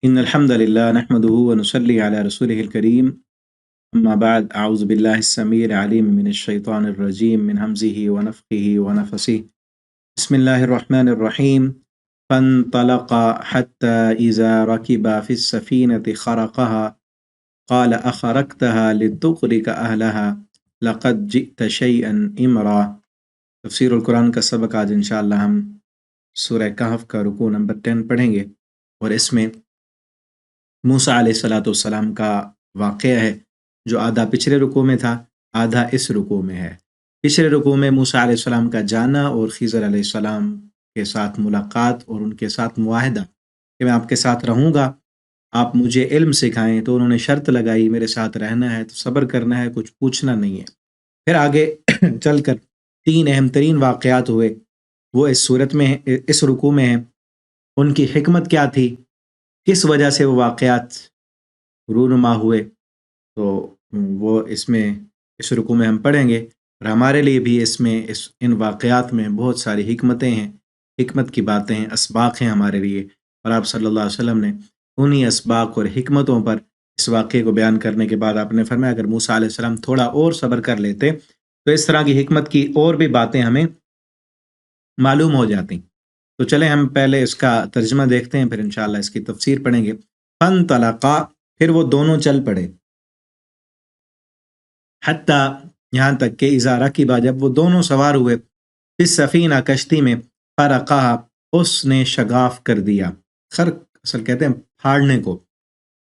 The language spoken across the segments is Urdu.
إن الحمد لله نحمده ونصلي على رسوله الكريم أما بعد أعوذ بالله السميع العليم من الشيطان الرجيم من همزه ونفخه ونفسه بسم الله الرحمن الرحيم فانطلقا حتى إذا ركبا في السفينة خرقها قال أخرقتها لتغرق أهلها لقد جئت شيئا إمرا تفسیر القرآن کا سبق آج انشاءاللہ ہم سورہ کہف کا رکوع نمبر 10 پڑھیں گے، اور اس میں موسیٰ علیہ السلام کا واقعہ ہے جو آدھا پچھلے رکوع میں تھا، آدھا اس رکوع میں ہے۔ پچھلے رکوع میں موسیٰ علیہ السلام کا جانا اور خضر علیہ السلام کے ساتھ ملاقات اور ان کے ساتھ معاہدہ کہ میں آپ کے ساتھ رہوں گا، آپ مجھے علم سکھائیں، تو انہوں نے شرط لگائی میرے ساتھ رہنا ہے تو صبر کرنا ہے، کچھ پوچھنا نہیں ہے۔ پھر آگے چل کر 3 اہم ترین واقعات ہوئے، وہ اس صورت میں اس رکوع میں ہیں۔ ان کی حکمت کیا تھی، کس وجہ سے وہ واقعات رونما ہوئے، تو وہ اس رکوع میں ہم پڑھیں گے، اور ہمارے لیے بھی ان واقعات میں بہت ساری حکمتیں ہیں، حکمت کی باتیں ہیں، اسباق ہیں ہمارے لیے، اور آپ صلی اللہ علیہ وسلم نے انہی اسباق اور حکمتوں پر اس واقعے کو بیان کرنے کے بعد آپ نے فرمایا اگر موسیٰ علیہ السلام تھوڑا اور صبر کر لیتے تو اس طرح کی حکمت کی اور بھی باتیں ہمیں معلوم ہو جاتی۔ تو چلیں ہم پہلے اس کا ترجمہ دیکھتے ہیں، پھر انشاءاللہ اس کی تفسیر پڑھیں گے۔ فانطلقا، پھر وہ دونوں چل پڑے، حتیٰ یہاں تک کہ اذا رکبا، جب وہ دونوں سوار ہوئے، اس سفینہ کشتی میں، فرقہا، اس نے شگاف کر دیا۔ خرق اصل کہتے ہیں پھاڑنے کو،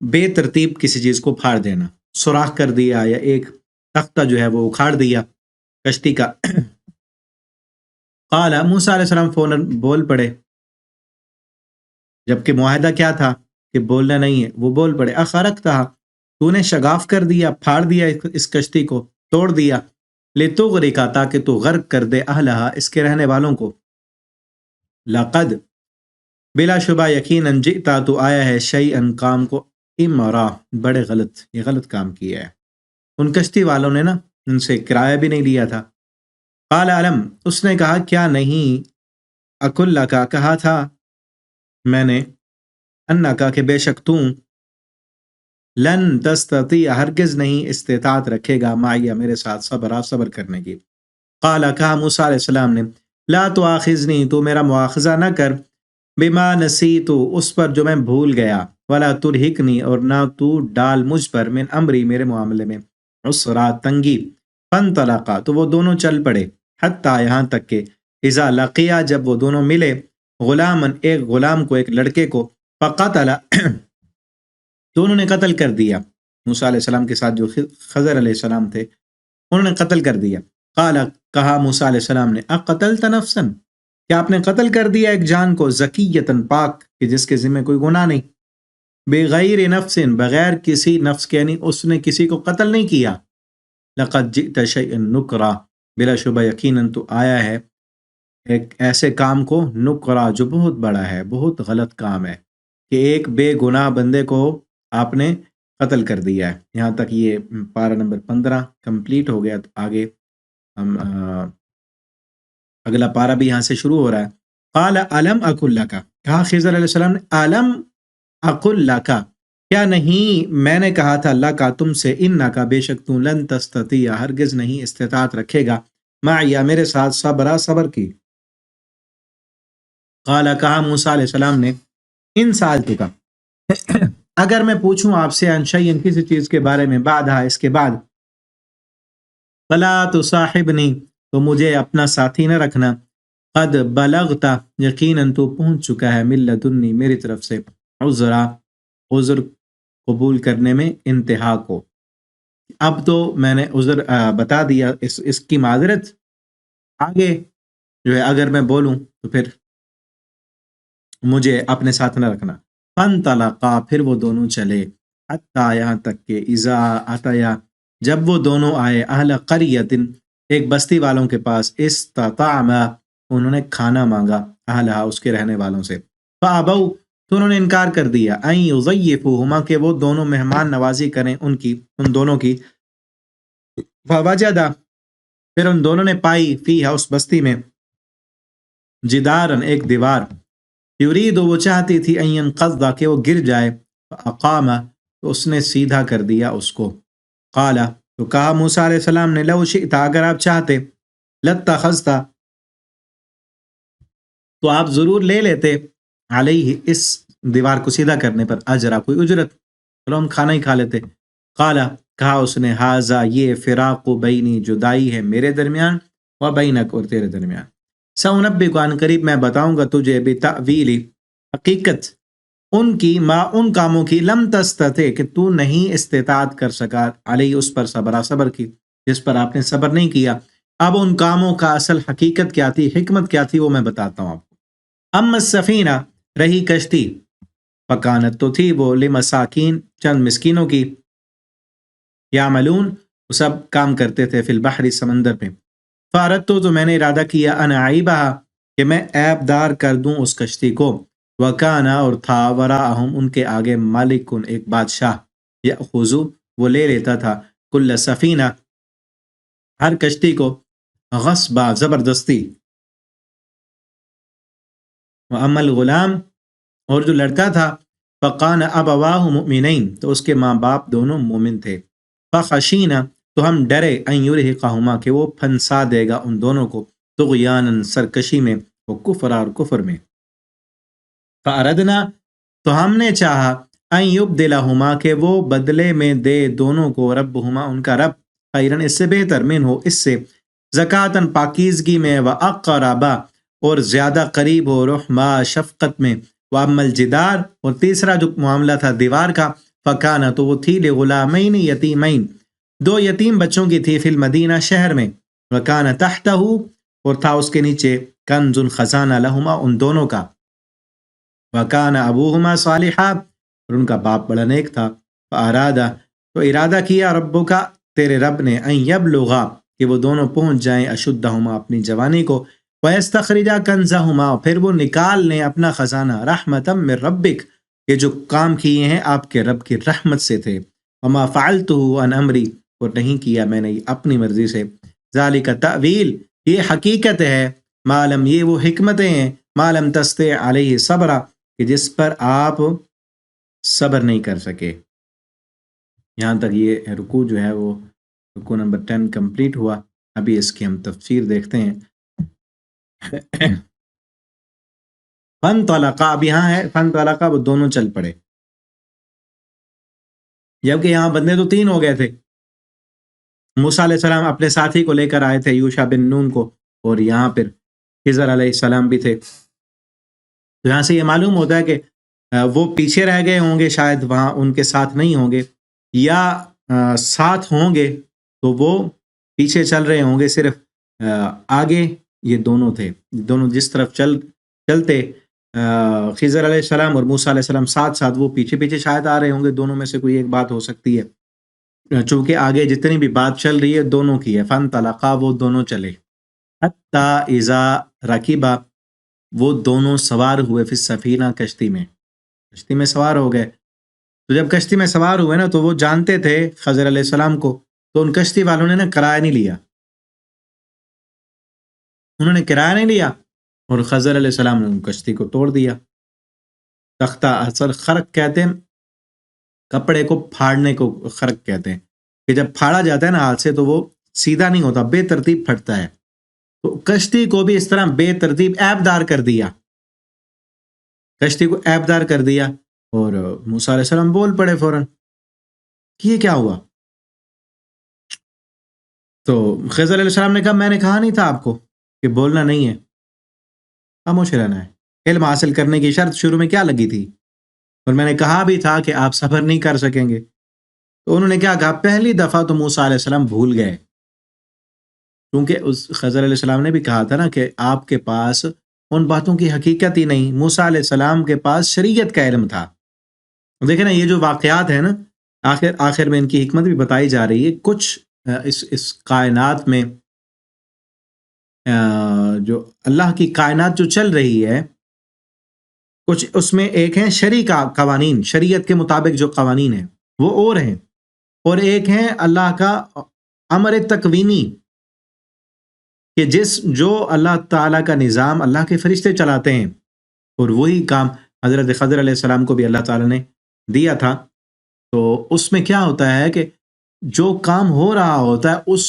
بے ترتیب کسی چیز کو پھاڑ دینا، سوراخ کر دیا یا ایک تختہ جو ہے وہ اکھاڑ دیا کشتی کا۔ قال، موسیٰ علیہ السلام فوراً بول پڑے، جبکہ معاہدہ کیا تھا کہ بولنا نہیں ہے، وہ بول پڑے، اخرقتھا، تو نے شگاف کر دیا، پھاڑ دیا اس کشتی کو، توڑ دیا، لتغرق، تاکہ تو غرق کر دے، اہلہا، اس کے رہنے والوں کو، لقد، بلا شبہ، یقیناً، جئتا، تو آیا ہے، شیئن، کام کو، امرا، بڑے غلط، یہ غلط کام کیا ہے۔ ان کشتی والوں نے نا ان سے کرایہ بھی نہیں لیا تھا۔ قال علم، اس نے کہا کیا نہیں، اکل لکا، کہا تھا میں نے، انکا، کہ بے شک تم، لن تستطیع، ہرگز نہیں استطاعت رکھے گا، معیہ، میرے ساتھ، صبر کرنے کی۔ قال، کہا موسیٰ علیہ السلام نے، لا تؤاخذنی، تو میرا مواخذہ نہ کر، بما نسیت، اس پر جو میں بھول گیا، ولا ترہقنی، اور نہ تو ڈال مجھ پر، من امری، میرے معاملے میں، عسرا، تنگی۔ فانطلقا، تو وہ دونوں چل پڑے، حتیٰ، یہاں تک کہ، اذا لقیا، جب وہ دونوں ملے، غلامن، ایک غلام کو، ایک لڑکے کو، فقتل، تو انہوں نے قتل کر دیا، موسیٰ علیہ السلام کے ساتھ جو خضر علیہ السلام تھے انہوں نے قتل کر دیا۔ قال، کہا موسیٰ علیہ السلام نے، اقتلت نفسا، کیا آپ نے قتل کر دیا ایک جان کو، زکیتن، پاک، کہ جس کے ذمہ کوئی گناہ نہیں، بغیر نفس، بغیر کسی نفس کے، یعنی اس نے کسی کو قتل نہیں کیا، لقد جئت شیئا نکرا، بلا شبہ یقیناً تو آیا ہے ایک ایسے کام کو، نکرا، جو بہت بڑا ہے، بہت غلط کام ہے، کہ ایک بے گناہ بندے کو آپ نے قتل کر دیا ہے۔ یہاں تک یہ پارہ نمبر 15 کمپلیٹ ہو گیا، تو آگے ہم اگلا پارہ بھی یہاں سے شروع ہو رہا ہے۔ قال علم اقل لکا، کہا خضر علیہ السلام نے، علم اقل لکا، کیا نہیں میں نے کہا تھا، لکا، تم سے، انکا، بے شک تم، لن تستطیع، ہرگز نہیں استطاعت رکھے گا، معیہ، میرے ساتھ، صبر کی۔ قال، کہا موسیٰ علیہ السلام نے، ان سالتک، اگر میں پوچھوں آپ سے، عن شیئن، کسی چیز کے بارے میں، بعدہا، اس کے بعد، فلا تصاحبنی، تو مجھے اپنا ساتھی نہ رکھنا، قد بلغتا، یقیناً تو پہنچ چکا ہے، من لدنی، میری طرف سے، عذرا، عذر قبول کرنے میں انتہا کو، اب تو میں نے عذر بتا دیا، اس کی معذرت، آگے جو ہے اگر میں بولوں تو پھر مجھے اپنے ساتھ نہ رکھنا۔ فانطلقا، پھر وہ دونوں چلے، حتیٰ، یہاں تک کہ، اذا اتیا، جب وہ دونوں آئے، اہل قریۃ، ایک بستی والوں کے پاس، استطعما، انہوں نے کھانا مانگا، اہلہا، اس کے رہنے والوں سے، فابوا، تو انہوں نے انکار کر دیا، ان یضیفوہما، کہ وہ دونوں مہمان نوازی کریں ان دونوں کی، فوجدا، پھر ان دونوں نے پائی، فیہا، اس بستی میں، جدارن، ایک دیوار، یرید وہ چاہتی تھی ان ينقض کہ وہ گر جائے، فاقام تو اس نے سیدھا کر دیا اس کو۔ قال تو کہا موسیٰ علیہ السلام نے لو شئت اگر آپ چاہتے، لاتخذت تو آپ ضرور لے لیتے، علیہ اس دیوار کو سیدھا کرنے پر اجرا کوئی اجرت، چلو ہم کھانا ہی کھا لیتے۔ قال کہا اس نے ھذا یہ فراق بینی جدائی ہے میرے درمیان، و بینک اور تیرے درمیان، سأنبئک عن قریب میں بتاؤں گا تجھے بتأویل حقیقت ان کاموں کی لم تستطع کہ تو نہیں استطاعت کر سکا، علیہ اس پر صبر کی جس پر آپ نے صبر نہیں کیا۔ اب ان کاموں کا اصل حقیقت کیا تھی، حکمت کیا تھی، وہ میں بتاتا ہوں آپ کو۔ اما السفینہ رہی کشتی، فکانت تو تھی وہ لمساکین چند مسکینوں کی، یعملون وہ سب کام کرتے تھے، فی البحر سمندر میں، فاردت تو میں نے ارادہ کیا ان اعیبھا کہ میں عیب دار کر دوں اس کشتی کو، وکانا اور تھا وراءہم ان کے آگے مالکن ایک بادشاہ، یأخذ وہ لے لیتا تھا کل سفینہ ہر کشتی کو، غصبا زبردستی، واما الغلام اور جو لڑکا تھا، فقان ابواہ مؤمنین تو اس کے ماں باپ دونوں مومن تھے، فخشینا تو ہم ڈرے ان یرہقہما کہ وہ پھنسا دے گا ان دونوں کو، طغیانا سرکشی میں، و کفرا اور کفر میں، فاردنا تو ہم نے چاہا ان یبدلہما کہ وہ بدلے میں دے دونوں کو، ربہما ان کا رب، خیرن اس سے بہتر، من ہو اس سے، زکاتن پاکیزگی میں، و اقربا اور زیادہ قریب ہو، رحما شفقت میں، واما الجدار اور تیسرا جو معاملہ تھا دیوار کا، فکانا تو وہ تھی لغلامین یتیمین دو یتیم بچوں کی تھی، فی المدینہ شہر میں، وکانا تحتہ اور تھا اس کے نیچے، کنز خزانہ لہما ان دونوں کا، وکانا ابوہما صالحا اور ان کا باپ بڑا نیک تھا، فارادہ تو ارادہ کیا ربو کا تیرے رب نے، ان یبلغا کہ وہ دونوں پہنچ جائیں، اشدہما اپنی جوانی کو، وَيَسْتَخْرِجَا كَنْزَهُمَا پھر وہ نکال لیں اپنا خزانہ، رحمتم من ربک یہ جو کام کیے ہیں آپ کے رب کی رحمت سے تھے، وما فعلته عن امری اور نہیں کیا میں نے اپنی مرضی سے، ذالک تأویل یہ حقیقت ہے، معلم یہ وہ حکمتیں ہیں، معلم تستطع علیہ صبرا کہ جس پر آپ صبر نہیں کر سکے۔ یہاں تک یہ رکوع جو ہے وہ رکوع نمبر 10 کمپلیٹ ہوا۔ ابھی اس کی ہم تفسیر دیکھتے ہیں۔ فن طلقا اب یہاں ہے، فن طلقا وہ دونوں چل پڑے، جبکہ یہاں بندے تو 3 ہو گئے تھے، موسیٰ علیہ السلام اپنے ساتھی کو لے کر آئے تھے، یوشع بن نون کو، اور یہاں پھر خضر علیہ السلام بھی تھے، تو یہاں سے یہ معلوم ہوتا ہے کہ وہ پیچھے رہ گئے ہوں گے، شاید وہاں ان کے ساتھ نہیں ہوں گے، یا ساتھ ہوں گے تو وہ پیچھے چل رہے ہوں گے، صرف آگے یہ دونوں تھے، دونوں جس طرف چلتے خضر علیہ السلام اور موسیٰ علیہ السلام ساتھ ساتھ، وہ پیچھے پیچھے شاید آ رہے ہوں گے، دونوں میں سے کوئی ایک بات ہو سکتی ہے، چونکہ آگے جتنی بھی بات چل رہی ہے دونوں کی ہے، فن طلقا وہ دونوں چلے، حتی اذا رکبا وہ دونوں سوار ہوئے، فی السفینہ کشتی میں سوار ہو گئے، تو جب کشتی میں سوار ہوئے نا تو وہ جانتے تھے خضر علیہ السلام کو، تو ان کشتی والوں نے نا کرایہ نہیں لیا، انہوں نے کرایہ نہیں لیا، اور خضر علیہ السلام نے ان کشتی کو توڑ دیا۔ تختہ اثر خرق کہتے ہیں کپڑے کو پھاڑنے کو، خرق کہتے ہیں کہ جب پھاڑا جاتا ہے نا ہاتھ سے تو وہ سیدھا نہیں ہوتا، بے ترتیب پھٹتا ہے، تو کشتی کو بھی اس طرح بے ترتیب عیب دار کر دیا، کشتی کو عیب دار کر دیا، اور موسیٰ علیہ السلام بول پڑے فوراً کہ یہ کیا ہوا؟ تو خضر علیہ السلام نے کہا میں نے کہا نہیں تھا آپ کو کہ بولنا نہیں ہے، خاموش رہنا ہے، علم حاصل کرنے کی شرط شروع میں کیا لگی تھی، اور میں نے کہا بھی تھا کہ آپ صبر نہیں کر سکیں گے، تو انہوں نے کیا کہا، پہلی دفعہ تو موسیٰ علیہ السلام بھول گئے، کیونکہ اس خضر علیہ السلام نے بھی کہا تھا نا کہ آپ کے پاس ان باتوں کی حقیقت ہی نہیں، موسیٰ علیہ السلام کے پاس شریعت کا علم تھا۔ دیکھیں نا یہ جو واقعات ہیں نا، آخر میں ان کی حکمت بھی بتائی جا رہی ہے، کچھ اس کائنات میں جو اللہ کی کائنات جو چل رہی ہے، کچھ اس میں ایک ہیں شرعی قوانین، شریعت کے مطابق جو قوانین ہیں وہ اور ہیں، اور ایک ہیں اللہ کا امر تکوینی کہ جو اللہ تعالیٰ کا نظام اللہ کے فرشتے چلاتے ہیں، اور وہی کام حضرت خضر علیہ السلام کو بھی اللہ تعالیٰ نے دیا تھا. تو اس میں کیا ہوتا ہے کہ جو کام ہو رہا ہوتا ہے اس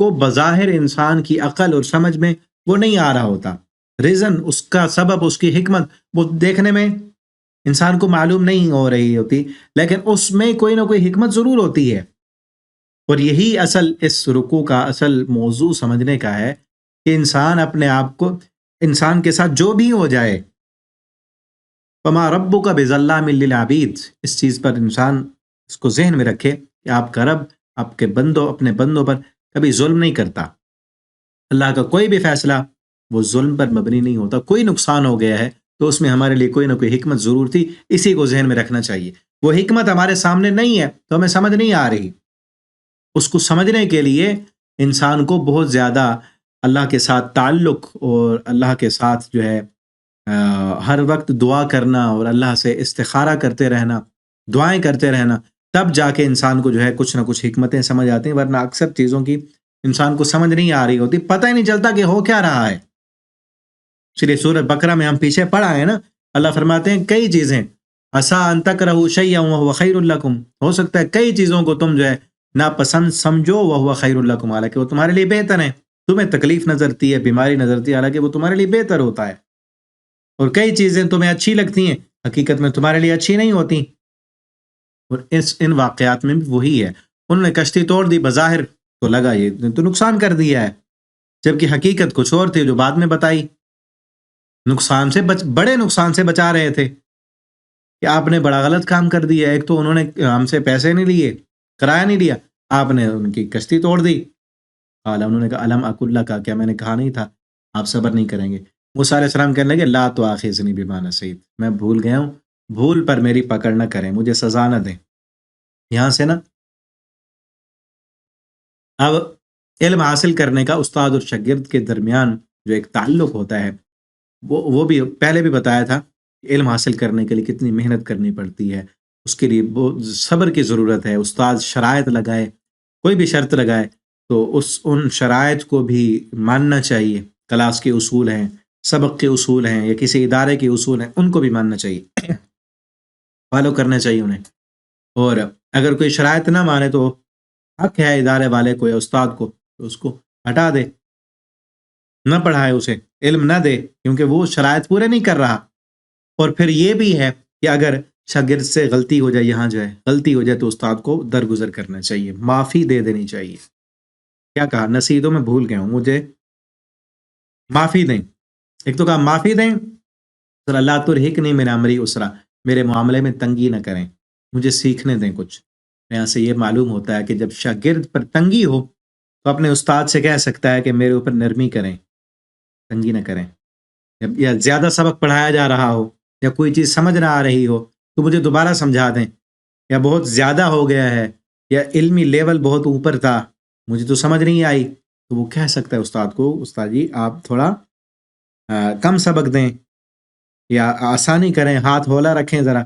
کو بظاہر انسان کی عقل اور سمجھ میں وہ نہیں آ رہا ہوتا. ریزن، اس کا سبب، اس کی حکمت وہ دیکھنے میں انسان کو معلوم نہیں ہو رہی ہوتی، لیکن اس میں کوئی نہ کوئی حکمت ضرور ہوتی ہے. اور یہی اصل اس رکوع کا اصل موضوع سمجھنے کا ہے کہ انسان اپنے آپ کو، انسان کے ساتھ جو بھی ہو جائے، فما ربک بظلام للعبید، اس چیز پر انسان اس کو ذہن میں رکھے کہ آپ کا رب آپ کے بندوں، اپنے بندوں پر کبھی ظلم نہیں کرتا. اللہ کا کوئی بھی فیصلہ وہ ظلم پر مبنی نہیں ہوتا. کوئی نقصان ہو گیا ہے تو اس میں ہمارے لیے کوئی نہ کوئی حکمت ضرور تھی، اسی کو ذہن میں رکھنا چاہیے. وہ حکمت ہمارے سامنے نہیں ہے تو ہمیں سمجھ نہیں آ رہی. اس کو سمجھنے کے لیے انسان کو بہت زیادہ اللہ کے ساتھ تعلق اور اللہ کے ساتھ جو ہے ہر وقت دعا کرنا اور اللہ سے استخارہ کرتے رہنا، دعائیں کرتے رہنا، تب جا کے انسان کو جو ہے کچھ نہ کچھ حکمتیں سمجھ آتی ہیں. ورنہ اکثر چیزوں کی انسان کو سمجھ نہیں آ رہی ہوتی، پتہ ہی نہیں چلتا کہ ہو کیا رہا ہے. اس لیے سورۃ بقرہ میں ہم پیچھے پڑھا ہے نا، اللہ فرماتے ہیں کئی چیزیں، عسیٰ ان تکرہوا شیئا وہو خیر لکم، ہو سکتا ہے کئی چیزوں کو تم جو ہے ناپسند سمجھو، وہو خیر لکم، حالانکہ وہ تمہارے لیے بہتر ہے. تمہیں تکلیف نظرتی ہے، بیماری نظرتی ہے، حالانکہ وہ تمہارے لیے بہتر ہوتا ہے. اور کئی چیزیں تمہیں اچھی لگتی ہیں، حقیقت میں تمہارے لیے اچھی نہیں ہوتی. اور ان واقعات میں بھی وہی ہے. انہوں نے کشتی توڑ دی، بظاہر تو لگا یہ تو نقصان کر دیا ہے، جبکہ حقیقت کچھ اور تھی جو بعد میں بتائی. نقصان سے بڑے نقصان سے بچا رہے تھے کہ آپ نے بڑا غلط کام کر دیا. ایک تو انہوں نے ہم سے پیسے نہیں لیے، کرایہ نہیں لیا، آپ نے ان کی کشتی توڑ دی. انہوں نے کہا الم اقل لک، کیا میں نے کہا نہیں تھا آپ صبر نہیں کریں گے. موسیٰ علیہ السلام کہنے لگے لا تؤاخذنی بما نسیت، میں بھول گیا ہوں، بھول پر میری پکڑ نہ کریں، مجھے سزا نہ دیں. یہاں سے نا اب علم حاصل کرنے کا استاد اور شاگرد کے درمیان جو ایک تعلق ہوتا ہے، وہ بھی پہلے بھی بتایا تھا. علم حاصل کرنے کے لیے کتنی محنت کرنی پڑتی ہے، اس کے لیے بہت صبر کی ضرورت ہے. استاد شرائط لگائے، کوئی بھی شرط لگائے تو ان شرائط کو بھی ماننا چاہیے. کلاس کے اصول ہیں، سبق کے اصول ہیں، یا کسی ادارے کے اصول ہیں، ان کو بھی ماننا چاہیے، فالو کرنا چاہیے انہیں. اور اگر کوئی شرائط نہ مانے تو حق ہے ادارے والے کو یا استاد کو تو اس کو ہٹا دے، نہ پڑھائے، اسے علم نہ دے، کیونکہ وہ شرائط پورے نہیں کر رہا. اور پھر یہ بھی ہے کہ اگر شاگرد سے غلطی ہو جائے، یہاں جو ہے غلطی ہو جائے تو استاد کو درگزر کرنا چاہیے، معافی دے دینی چاہیے. کیا کہا؟ نصیحتوں میں بھول گیا ہوں، مجھے معافی دیں. ایک تو کہا معافی دیں، سر اللہ ترہقنی من امری اسرا، میرے معاملے میں تنگی نہ کریں، مجھے سیکھنے دیں کچھ. یہاں سے یہ معلوم ہوتا ہے کہ جب شاگرد پر تنگی ہو تو اپنے استاد سے کہہ سکتا ہے کہ میرے اوپر نرمی کریں، تنگی نہ کریں. یا زیادہ سبق پڑھایا جا رہا ہو یا کوئی چیز سمجھ نہ آ رہی ہو تو مجھے دوبارہ سمجھا دیں. یا بہت زیادہ ہو گیا ہے یا علمی لیول بہت اوپر تھا، مجھے تو سمجھ نہیں آئی، تو وہ کہہ سکتا ہے استاد کو استاد جی آپ تھوڑا کم سبق دیں یا آسانی کریں، ہاتھ ہولا رکھیں ذرا،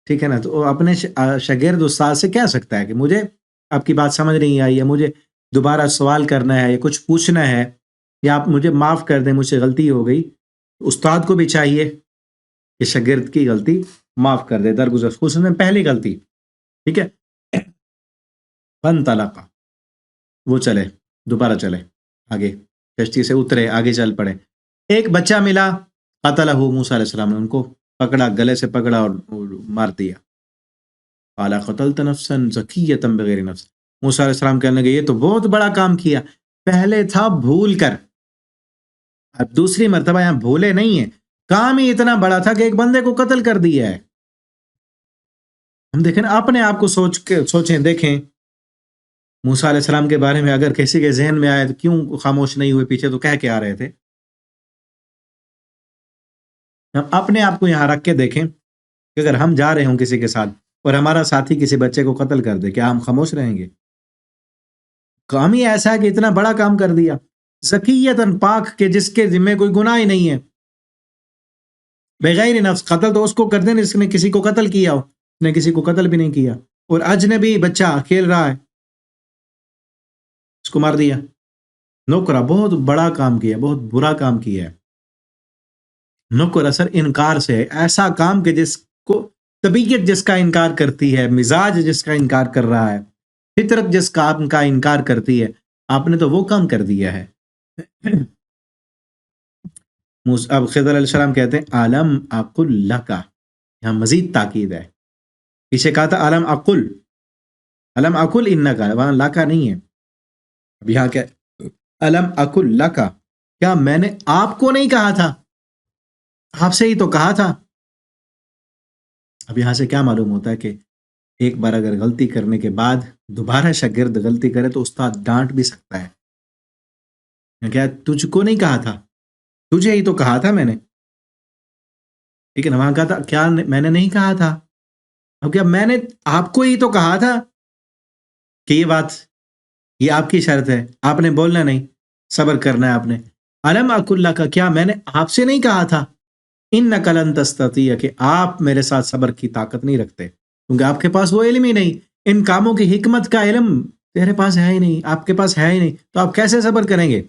ٹھیک ہے نا. تو وہ اپنے شاگرد استاد سے کہہ سکتا ہے کہ مجھے آپ کی بات سمجھ نہیں آئی ہے، مجھے دوبارہ سوال کرنا ہے یا کچھ پوچھنا ہے، یا آپ مجھے معاف کر دیں، مجھ سے غلطی ہو گئی. استاد کو بھی چاہیے کہ شاگرد کی غلطی معاف کر دے، درگزر، خصوصاً پہلی غلطی. ٹھیک ہے. فانطلقا، وہ چلے، دوبارہ چلے آگے، کشتی سے اترے، آگے چل پڑے. ایک بچہ ملا، قتلہ موسیٰ علیہ السلام نے ان کو پکڑا، گلے سے پکڑا اور مار دیا. قال قتلت نفسا زکیۃ بغیر نفس، موسیٰ علیہ السلام کہنے لگے یہ تو بہت بڑا کام کیا. پہلے تھا بھول کر، اب دوسری مرتبہ یہاں بھولے نہیں ہیں، کام ہی اتنا بڑا تھا کہ ایک بندے کو قتل کر دیا ہے. ہم دیکھیں اپنے آپ کو سوچیں، دیکھیں موسیٰ علیہ السلام کے بارے میں اگر کسی کے ذہن میں آئے تو کیوں خاموش نہیں ہوئے، پیچھے تو کہہ کے آ رہے تھے. ہم اپنے آپ کو یہاں رکھ کے دیکھیں کہ اگر ہم جا رہے ہوں کسی کے ساتھ اور ہمارا ساتھی کسی بچے کو قتل کر دے، کیا ہم خاموش رہیں گے؟ کام ہی ایسا ہے کہ اتنا بڑا کام کر دیا. زکیتاً، پاک، کے جس کے ذمہ کوئی گناہ ہی نہیں ہے. بغیر نفس، قتل تو اس کو کر دیں جس نے کسی کو قتل کیا ہو، اس نے کسی کو قتل بھی نہیں کیا. اور اجنبی بچہ کھیل رہا ہے، اس کو مار دیا. نوکرا، بہت بڑا کام کیا، بہت برا کام کیا ہے. نکر اثر انکار سے ہے، ایسا کام کہ جس کو طبیعت جس کا انکار کرتی ہے، مزاج جس کا انکار کر رہا ہے، فطرت جس کام کا انکار کرتی ہے، آپ نے تو وہ کام کر دیا ہے۔ اب خضر علیہ السلام کہتے ہیں عالم اقل لکا، یہاں مزید تاکید ہے، پیچھے کہا تھا عالم اقل، علم اقل انکا، وہاں لاکا نہیں ہے، اب یہاں کیا علم اقل لکا، کیا میں نے آپ کو نہیں کہا تھا، آپ سے ہی تو کہا تھا۔ اب یہاں سے کیا معلوم ہوتا ہے کہ ایک بار اگر غلطی کرنے کے بعد دوبارہ شاگرد غلطی کرے تو استاد ڈانٹ بھی سکتا ہے، کیا تجھ کو نہیں کہا تھا، تجھے ہی تو کہا تھا میں نے، ٹھیک ہے نا، وہاں کہا تھا کیا میں نے نہیں کہا تھا، اب کیا میں نے آپ کو ہی تو کہا تھا کہ یہ بات، یہ آپ کی شرط ہے، آپ نے بولنا نہیں، صبر کرنا ہے آپ نے۔ علم اک اللہ کا، کیا میں نے آپ سے نہیں کہا تھا ان نقلن تستطیع، کہ آپ میرے ساتھ صبر کی طاقت نہیں رکھتے، کیونکہ آپ کے پاس وہ علم ہی نہیں، ان کاموں کی حکمت کا علم تیرے پاس ہے ہی نہیں، آپ کے پاس ہے ہی نہیں، تو آپ کیسے صبر کریں گے؟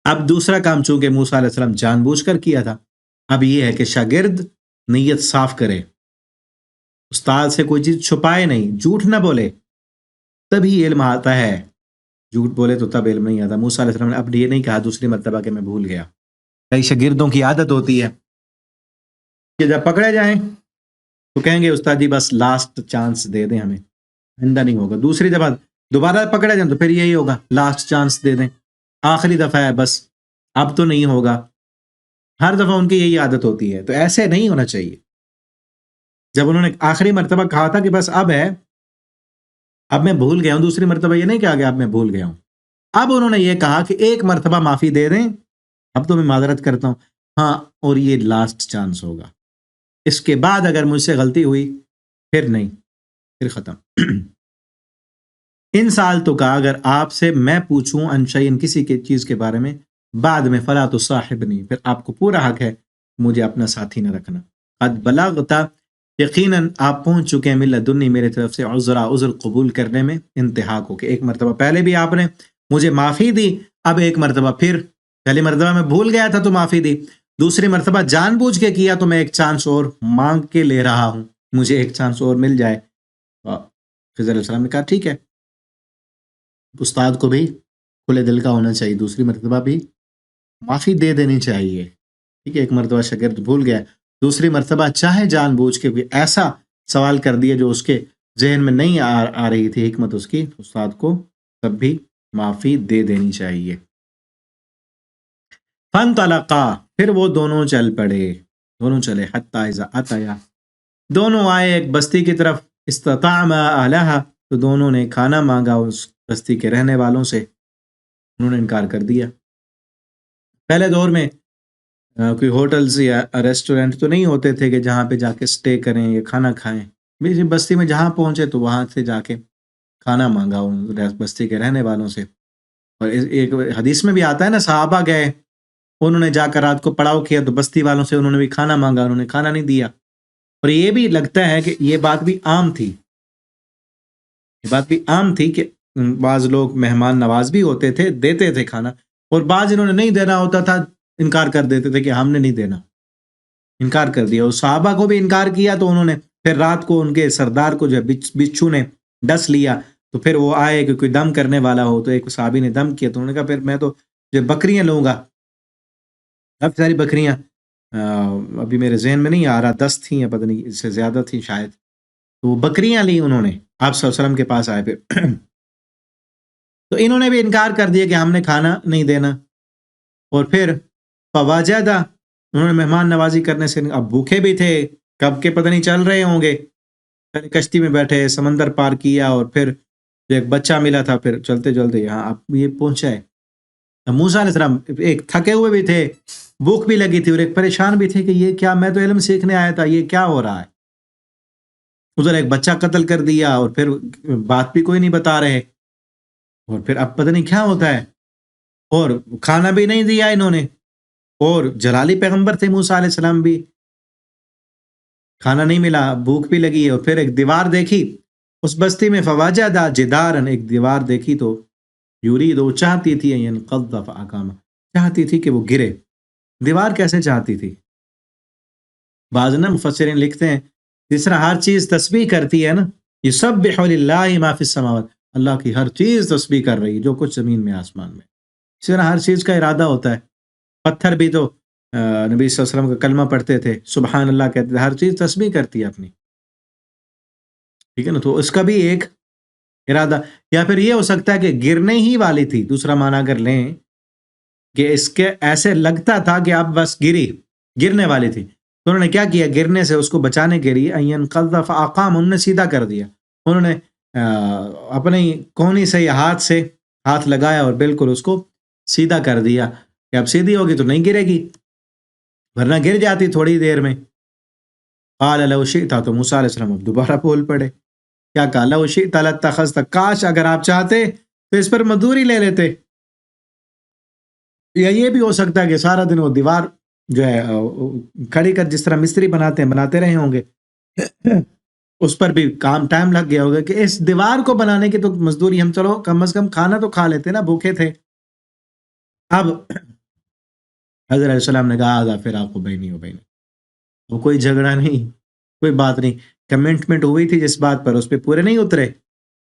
اب دوسرا کام چونکہ موسیٰ علیہ السلام جان بوجھ کر کیا تھا، اب یہ ہے کہ شاگرد نیت صاف کرے، استاد سے کوئی چیز چھپائے نہیں، جھوٹ نہ بولے، تبھی علم آتا ہے، جھوٹ بولے تو تب علم نہیں آتا۔ موسیٰ علیہ السلام نے اب یہ نہیں کہا دوسری مرتبہ کہ میں بھول گیا۔ کئی شاگردوں کی عادت ہوتی ہے کہ جب پکڑے جائیں تو کہیں گے استاد جی بس لاسٹ چانس دے دیں ہمیں، آئندہ نہیں ہوگا، دوسری دفعہ دوبارہ پکڑے جائیں تو پھر یہی ہوگا، لاسٹ چانس دے دیں، آخری دفعہ ہے بس، اب تو نہیں ہوگا، ہر دفعہ ان کی یہی عادت ہوتی ہے، تو ایسے نہیں ہونا چاہیے۔ جب انہوں نے آخری مرتبہ کہا تھا کہ بس اب ہے، اب میں بھول گیا ہوں، دوسری مرتبہ یہ نہیں کہا کہ اب میں بھول گیا ہوں، اب انہوں نے یہ کہا کہ ایک مرتبہ معافی دے دیں، اب تو میں معذرت کرتا ہوں، ہاں اور یہ لاسٹ چانس ہوگا، اس کے بعد اگر مجھ سے غلطی ہوئی پھر نہیں، پھر ختم۔ ان سال تو کہا اگر آپ سے میں پوچھوں انشین کسی کے چیز کے بارے میں بعد میں فلا تو صاحب نہیں، پھر آپ کو پورا حق ہے مجھے اپنا ساتھی نہ رکھنا۔ قد بلغتا، یقیناً آپ پہنچ چکے ہیں من لدنی، میرے طرف سے عذر قبول کرنے میں انتہا کو، کہ ایک مرتبہ پہلے بھی آپ نے مجھے معافی دی، اب ایک مرتبہ پھر، پہلی مرتبہ میں بھول گیا تھا تو معافی دی، دوسری مرتبہ جان بوجھ کے کیا تو میں ایک چانس اور مانگ کے لے رہا ہوں، مجھے ایک چانس اور مل جائے۔ خضر علیہ السلام نے کہا ٹھیک ہے، استاد کو بھی کھلے دل کا ہونا چاہیے، دوسری مرتبہ بھی معافی دے دینی چاہیے، ٹھیک ہے، ایک مرتبہ شاگرد بھول گیا، دوسری مرتبہ چاہے جان بوجھ کے بھی ایسا سوال کر دیا جو اس کے ذہن میں نہیں آ رہی تھی حکمت اس کی، استاد کو تب بھی معافی دے دینی چاہیے۔ فانطلقا، پھر وہ دونوں چل پڑے، دونوں چلے، حتی اذا اتیا، دونوں آئے ایک بستی کی طرف، استطعما اہلہا، تو دونوں نے کھانا مانگا اس بستی کے رہنے والوں سے، انہوں نے انکار کر دیا۔ پہلے دور میں کوئی ہوٹلز یا ریسٹورینٹ تو نہیں ہوتے تھے کہ جہاں پہ جا کے سٹے کریں یا کھانا کھائیں، بستی میں جہاں پہنچے تو وہاں سے جا کے کھانا مانگا ان بستی کے رہنے والوں سے۔ اور ایک حدیث میں بھی آتا ہے نا، صحابہ گئے، انہوں نے جا کر رات کو پڑاؤ کیا تو بستی والوں سے انہوں نے بھی کھانا مانگا، انہوں نے کھانا نہیں دیا۔ اور یہ بھی لگتا ہے کہ یہ بات بھی عام تھی، یہ بات بھی عام تھی کہ بعض لوگ مہمان نواز بھی ہوتے تھے، دیتے تھے کھانا، اور بعض انہوں نے نہیں دینا ہوتا تھا، انکار کر دیتے تھے کہ ہم نے نہیں دینا، انکار کر دیا۔ اور صحابہ کو بھی انکار کیا تو انہوں نے پھر رات کو ان کے سردار کو جو بچھو نے ڈس لیا، تو پھر وہ آئے کہ کوئی دم کرنے والا ہو، تو ایک صحابی نے دم کیا، تو انہوں نے کہا پھر میں تو جو بکریاں لوں گا، اب ساری بکریاں ابھی میرے ذہن میں نہیں آ رہا، 10 تھیں یا پتہ نہیں اس سے زیادہ تھیں شاید، تو وہ بکریاں لی انہوں نے، آپ صلی اللہ علیہ وسلم کے پاس آئے پھر تو انہوں نے بھی انکار کر دیا کہ ہم نے کھانا نہیں دینا۔ اور پھر فواجدہ، انہوں نے مہمان نوازی کرنے سے، اب بھوکے بھی تھے، کب کے پتہ نہیں چل رہے ہوں گے، پہلے کشتی میں بیٹھے، سمندر پار کیا، اور پھر ایک بچہ ملا تھا، پھر چلتے چلتے یہاں اب یہ پہنچا ہے۔ موسیٰ علیہ السلام ایک تھکے ہوئے بھی تھے، بھوک بھی لگی تھی، اور ایک پریشان بھی تھے کہ یہ کیا، میں تو علم سیکھنے آیا تھا، یہ کیا ہو رہا ہے، ادھر ایک بچہ قتل کر دیا، اور پھر بات بھی کوئی نہیں بتا رہے، اور پھر اب پتہ نہیں کیا ہوتا ہے، اور کھانا بھی نہیں دیا انہوں نے، اور جلالی پیغمبر تھے موسیٰ علیہ السلام بھی، کھانا نہیں ملا، بھوک بھی لگی ہے، اور پھر ایک دیوار دیکھی اس بستی میں، فواجدہ جدارن، ایک دیوار دیکھی تو یرید، وہ چاہتی تھی، چاہتی تھی کہ وہ گرے، دیوار کیسے چاہتی تھی؟ بعض نا مفسرین لکھتے ہیں جس طرح ہر چیز تسبیح کرتی ہے نا، یسبح للہ ما فی السماوات، اللہ کی ہر چیز تسبیح کر رہی ہے جو کچھ زمین میں آسمان میں، اسی طرح ہر چیز کا ارادہ ہوتا ہے۔ پتھر بھی تو نبی صلی اللہ علیہ وسلم کا کلمہ پڑھتے تھے، سبحان اللہ کہتے تھے، ہر چیز تسبیح کرتی ہے اپنی، ٹھیک ہے نا؟ تو اس کا بھی ایک ارادہ، یا پھر یہ ہو سکتا ہے کہ گرنے ہی والی تھی، دوسرا معنی اگر لیں کہ اس کے ایسے لگتا تھا کہ اب بس گرنے والی تھی، تو انہوں نے کیا کیا، گرنے سے اس کو بچانے کے لیے این قذف اقام، انہوں نے سیدھا کر دیا، انہوں نے اپنی کونی سے یا ہاتھ سے ہاتھ لگایا اور بالکل اس کو سیدھا کر دیا کہ اب سیدھی ہوگی تو نہیں گرے گی، ورنہ گر جاتی تھوڑی دیر میں۔ قال لو شئت، تو موسیٰ علیہ السلام اب دوبارہ بول پڑے، کیا کہا، لو شئت لاتخذت، کاش اگر آپ چاہتے تو اس پر مزدوری لے لیتے، یا یہ بھی ہو سکتا ہے کہ سارا دن وہ دیوار جو ہے کھڑی کر، جس طرح مستری بناتے ہیں بناتے رہے ہوں گے، اس پر بھی کام ٹائم لگ گیا ہوگا کہ اس دیوار کو بنانے کی تو مزدوری، ہم چلو کم از کم کھانا تو کھا لیتے نا، بھوکے تھے۔ اب حضرت علیہ السلام نے کہا آدھا پھر آپ کو بینی ہو بینی، وہ کوئی جھگڑا نہیں، کوئی بات نہیں، کمنٹمنٹ ہوئی تھی جس بات پر، اس پہ پورے نہیں اترے،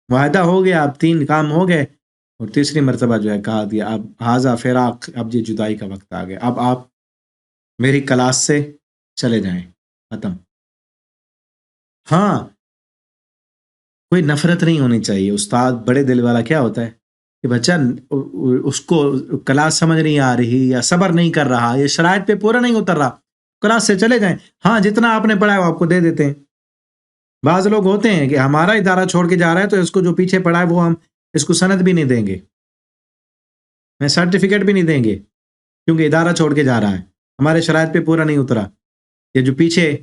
معاہدہ ہو گیا، اب 3 کام ہو گئے، اور تیسری مرتبہ جو ہے کہا دیا اب حاذا فراق، اب یہ جدائی کا وقت آ گیا، اب آپ میری کلاس سے چلے جائیں، ختم۔ ہاں، کوئی نفرت نہیں ہونی چاہیے، استاد بڑے دل والا کیا ہوتا ہے کہ بچہ اس کو کلاس سمجھ نہیں آ رہی یا صبر نہیں کر رہا یا شرائط پہ پورا نہیں اتر رہا، کلاس سے چلے جائیں، ہاں جتنا آپ نے پڑھا ہے وہ آپ کو دے دیتے ہیں۔ بعض لوگ ہوتے ہیں کہ ہمارا ادارہ چھوڑ کے جا رہا ہے تو اس کو جو پیچھے پڑھا ہے وہ ہم اس کو سند بھی نہیں دیں گے، میں سرٹیفکیٹ بھی نہیں دیں گے، کیونکہ ادارہ چھوڑ کے جا رہا ہے، ہمارے شرائط پہ پورا نہیں اترا، یا جو پیچھے